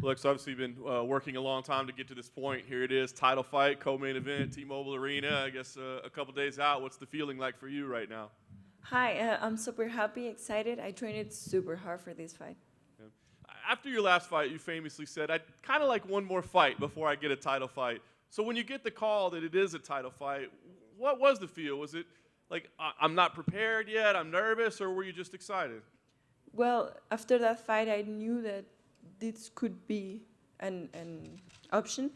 Alex, obviously you've been working a long time to get to this point. Here it is, title fight, co-main event, T-Mobile Arena. I guess a couple days out. What's the feeling like for you right now? Hi, I'm super happy, excited. I trained super hard for this fight. Yeah. After your last fight, you famously said, "I'd kind of like one more fight before I get a title fight." So when you get the call that it is a title fight, what was the feel? Was it like, I'm not prepared yet, I'm nervous, or were you just excited? Well, after that fight, I knew that this could be an option.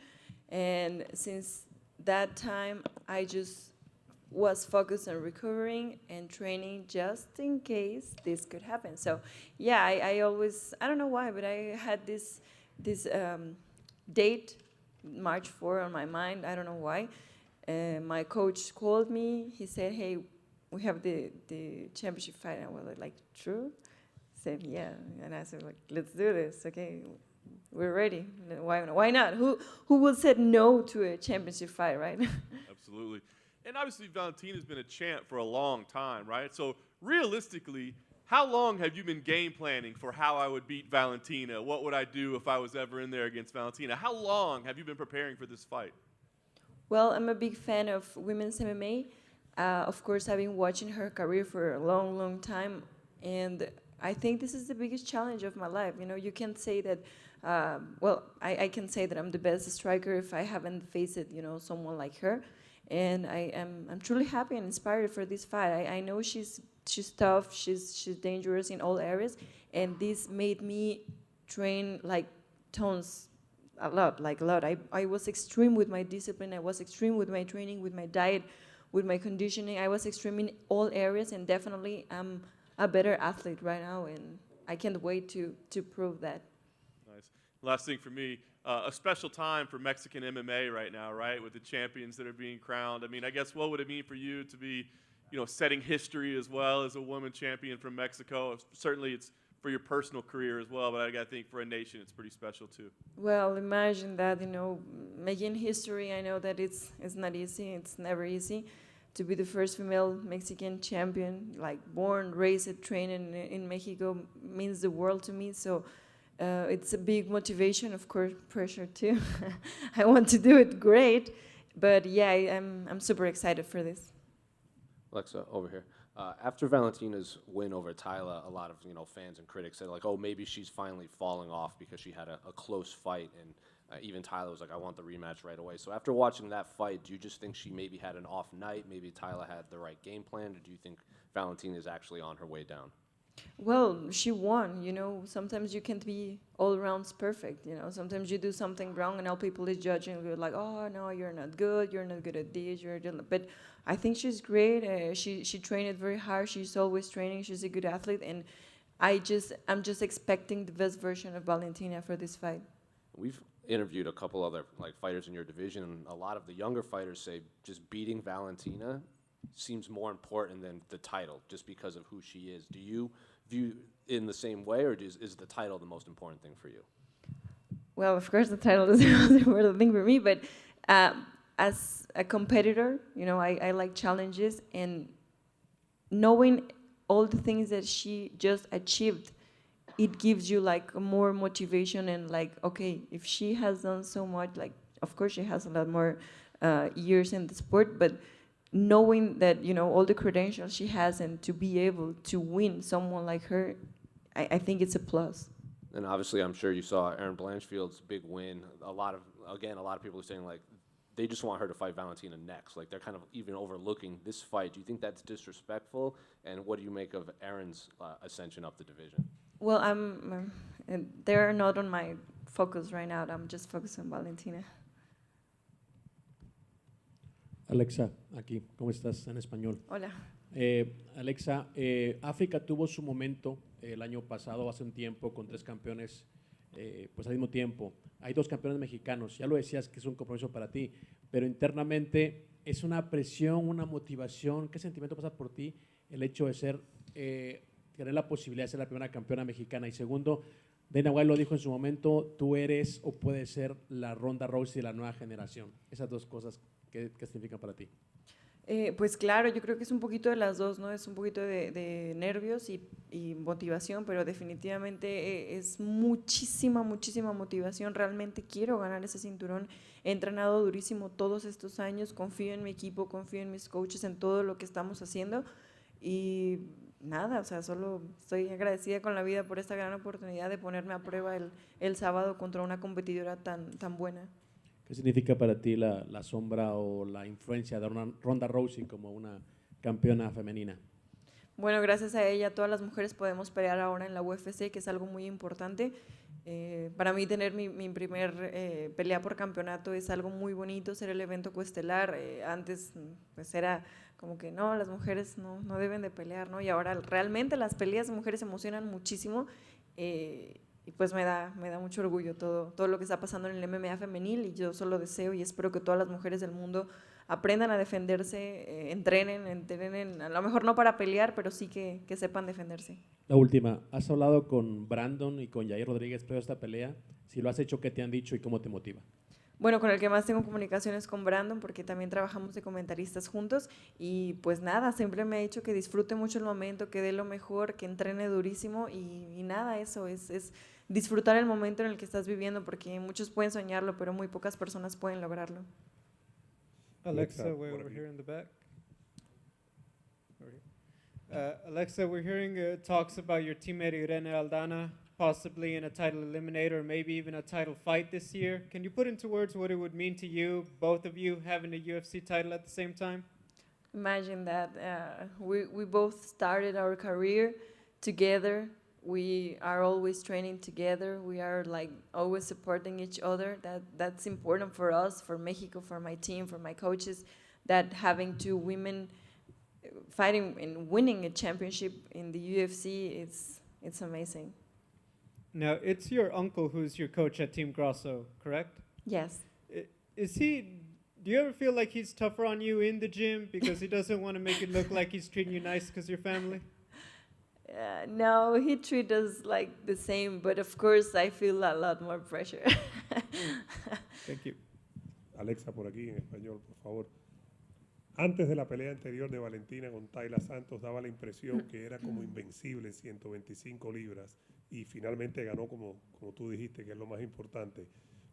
And since that time, I just was focused on recovering and training just in case this could happen. So yeah, I always, I don't know why, but I had this date, March 4, on my mind. I don't know why. My coach called me. He said, hey, we have the championship fight. And I was like, true? Said, yeah. And I said, like, let's do this. Okay, we're ready. Why not? Who will say no to a championship fight, right? Absolutely. And obviously, Valentina's been a champ for a long time, right? So realistically, how long have you been game planning for how I would beat Valentina? What would I do if I was ever in there against Valentina? How long have you been preparing for this fight? Well, I'm a big fan of women's MMA. Of course, I've been watching her career for a long, long time, and I think this is the biggest challenge of my life. You know, you can't say that. Well, I can say that I'm the best striker if I haven't faced, someone like her, and I'm truly happy and inspired for this fight. I know she's tough, she's dangerous in all areas, and this made me train like tons a lot, like a lot. I was extreme with my discipline. I was extreme with my training, with my diet, with my conditioning. I was extreme in all areas, and definitely I'm a better athlete right now, and I can't wait to prove that. Nice. Last thing for me, a special time for Mexican MMA right now, right, with the champions that are being crowned. I mean, I guess what would it mean for you to be, setting history as well as a woman champion from Mexico? Certainly it's for your personal career as well, but I think for a nation it's pretty special too. Well, imagine that, making history. I know that it's not easy. It's never easy. To be the first female Mexican champion, like born, raised, trained in Mexico, means the world to me. So it's a big motivation, of course, pressure too. I want to do it great, but yeah, I'm super excited for this. Alexa, over here. After Valentina's win over Tyla, a lot of fans and critics said like, oh, maybe she's finally falling off because she had a close fight, and even Tyla was like, I want the rematch right away. So after watching that fight, do you just think she maybe had an off night? Maybe Tyla had the right game plan, or do you think Valentina is actually on her way down? Well, she won. Sometimes you can't be all rounds perfect. Sometimes you do something wrong and all people is judging you like, oh no, you're not good at this, but I think she's great. She trained very hard. She's always training. She's a good athlete, and I'm just expecting the best version of Valentina for this fight. We've interviewed a couple other fighters in your division, and a lot of the younger fighters say just beating Valentina seems more important than the title, just because of who she is. Do you view in the same way, or is the title the most important thing for you? Well, of course, the title is the most important thing for me, but as a competitor, I like challenges, and knowing all the things that she just achieved, it gives you like more motivation, and like, okay, if she has done so much, like, of course she has a lot more years in the sport, but knowing that, all the credentials she has, and to be able to win someone like her, I think it's a plus. And obviously, I'm sure you saw Erin Blanchfield's big win. A lot of people are saying like they just want her to fight Valentina next. Like they're kind of even overlooking this fight. Do you think that's disrespectful? And what do you make of Erin's ascension up the division? Well, they're not on my focus right now. I'm just focused on Valentina. Alexa, aquí, ¿cómo estás? En español. Hola. Alexa, África tuvo su momento el año pasado, hace un tiempo, con 3 campeones pues al mismo tiempo. Hay 2 campeones mexicanos, ya lo decías que es un compromiso para ti, pero internamente es una presión, una motivación. ¿Qué sentimiento pasa por ti el hecho de tener la posibilidad de ser la primera campeona mexicana? Y segundo, Dana White lo dijo en su momento, tú eres o puedes ser la Ronda Rousey de la nueva generación. Esas 2 cosas, ¿qué significan para ti? Pues claro, yo creo que es un poquito de las dos, ¿no? Es un poquito de nervios y motivación, pero definitivamente es muchísima, muchísima motivación. Realmente quiero ganar ese cinturón. He entrenado durísimo todos estos años, confío en mi equipo, confío en mis coaches, en todo lo que estamos haciendo y nada, o sea, solo estoy agradecida con la vida por esta gran oportunidad de ponerme a prueba el sábado contra una competidora tan buena. ¿Qué significa para ti la sombra o la influencia de Ronda Rousey como una campeona femenina? Bueno, gracias a ella todas las mujeres podemos pelear ahora en la UFC, que es algo muy importante. Para mí tener mi primer pelea por campeonato es algo muy bonito, ser el evento coestelar. Antes pues era como que no, las mujeres no deben de pelear, ¿no? Y ahora realmente las peleas de mujeres emocionan muchísimo y pues me da mucho orgullo todo lo que está pasando en el MMA femenil y yo solo deseo y espero que todas las mujeres del mundo aprendan a defenderse, entrenen, a lo mejor no para pelear, pero sí que sepan defenderse. La última, ¿has hablado con Brandon y con Jair Rodríguez previo a esta pelea? Si lo has hecho, ¿qué te han dicho y cómo te motiva? Bueno, con el que más tengo comunicaciones con Brandon, porque también trabajamos de comentaristas juntos y pues nada, siempre me ha dicho que disfrute mucho el momento, que dé lo mejor, que entrene durísimo y nada, eso es disfrutar el momento en el que estás viviendo, porque muchos pueden soñarlo, pero muy pocas personas pueden lograrlo. Alexa, we're over here in the back. Over here. Alexa, we're hearing talks about your teammate Irene Aldana possibly in a title eliminator or maybe even a title fight this year. Can you put into words what it would mean to you, both of you having a UFC title at the same time? Imagine that we both started our career together. We are always training together. We are like always supporting each other. That's important for us, for Mexico, for my team, for my coaches, that having two women fighting and winning a championship in the UFC, it's amazing. Now, it's your uncle who's your coach at Team Grasso, correct? Yes. Do you ever feel like he's tougher on you in the gym because he doesn't want to make it look like he's treating you nice because you're family? No, he treats us like the same, but of course I feel a lot more pressure. Thank you. Alexa, por aquí en español, por favor. Antes de la pelea anterior de Valentina con Tayla Santos, daba la impresión que era como invencible en 125 libras y finalmente ganó como tú dijiste, que es lo más importante.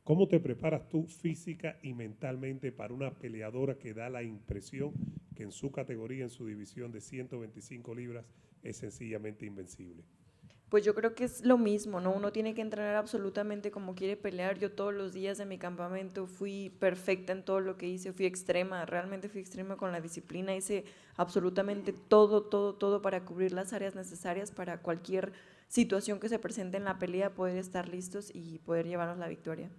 ¿Cómo te preparas tú física y mentalmente para una peleadora que da la impresión que en su categoría, en su división de 125 libras, es sencillamente invencible? Pues yo creo que es lo mismo, ¿no? Uno tiene que entrenar absolutamente como quiere pelear. Yo todos los días de mi campamento fui perfecta en todo lo que hice, fui extrema, realmente fui extrema con la disciplina, hice absolutamente todo para cubrir las áreas necesarias para cualquier situación que se presente en la pelea, poder estar listos y poder llevarnos la victoria.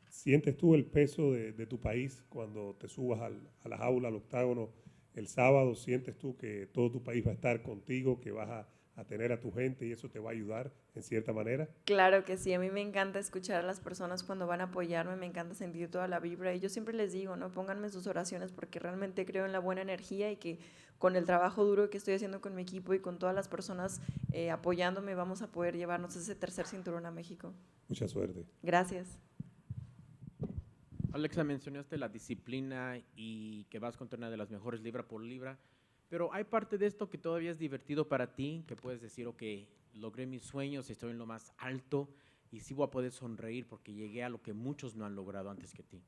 ¿Sientes tú el peso de tu país cuando te subas a la jaula, al octágono el sábado? ¿Sientes tú que todo tu país va a estar contigo, que vas a tener a tu gente y eso te va a ayudar en cierta manera? Claro que sí, a mí me encanta escuchar a las personas cuando van a apoyarme, me encanta sentir toda la vibra y yo siempre les digo, no pónganme sus oraciones porque realmente creo en la buena energía y que con el trabajo duro que estoy haciendo con mi equipo y con todas las personas apoyándome vamos a poder llevarnos ese tercer cinturón a México. Mucha suerte. Gracias. Alexa, mencionaste la disciplina y que vas contra una de las mejores libra por libra, pero hay parte de esto que todavía es divertido para ti, que puedes decir, ok, logré mis sueños, estoy en lo más alto y sí voy a poder sonreír porque llegué a lo que muchos no han logrado antes que ti.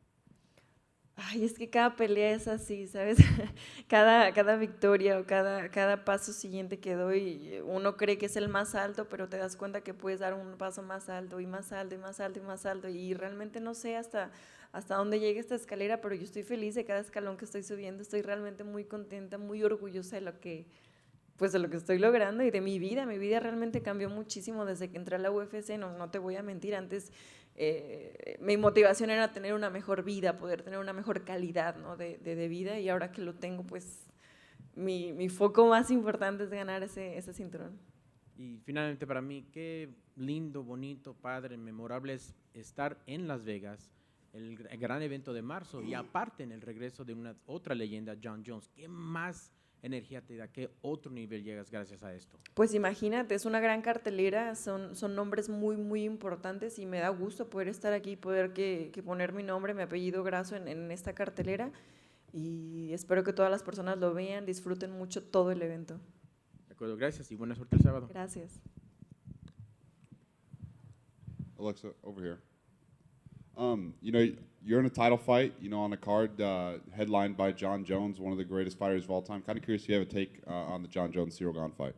Ay, es que cada pelea es así, ¿sabes? cada victoria o cada paso siguiente que doy, uno cree que es el más alto, pero te das cuenta que puedes dar un paso más alto y más alto y más alto y más alto y realmente no sé hasta dónde llegue esta escalera, pero yo estoy feliz de cada escalón que estoy subiendo, estoy realmente muy contenta, muy orgullosa de lo que estoy logrando y de mi vida realmente cambió muchísimo desde que entré a la UFC, no te voy a mentir, antes mi motivación era tener una mejor vida, poder tener una mejor calidad, ¿no? de vida y ahora que lo tengo, pues mi foco más importante es ganar ese cinturón. Y finalmente para mí, qué lindo, bonito, padre, memorable es estar en Las Vegas, el gran evento de marzo y aparte en el regreso de una otra leyenda, John Jones. ¿Qué más energía te da? ¿Qué otro nivel llegas gracias a esto? Pues imagínate, es una gran cartelera, son nombres muy, muy importantes y me da gusto poder estar aquí, poder que poner mi nombre, mi apellido Grasso en esta cartelera. y espero que todas las personas lo vean, disfruten mucho todo el evento. De acuerdo, gracias y buena suerte el sábado. Gracias. Alexa, over here. You're in a title fight, on a card headlined by John Jones, one of the greatest fighters of all time. Kind of curious if you have a take on the John Jones-Cyril Gane fight.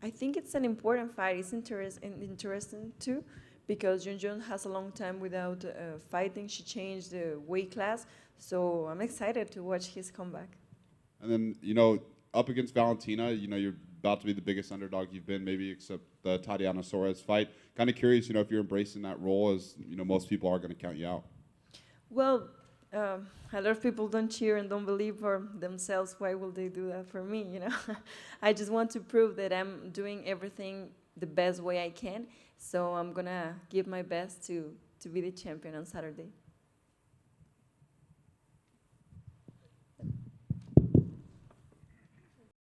I think it's an important fight. It's interesting too, because Jun Jun has a long time without fighting. She changed the weight class, so I'm excited to watch his comeback. And then, up against Valentina, you're about to be the biggest underdog you've been, maybe except the Tatiana Suarez fight. Kind of curious, if you're embracing that role, as most people are going to count you out. Well, a lot of people don't cheer and don't believe for themselves. Why will they do that for me? I just want to prove that I'm doing everything the best way I can. So I'm gonna give my best to be the champion on Saturday.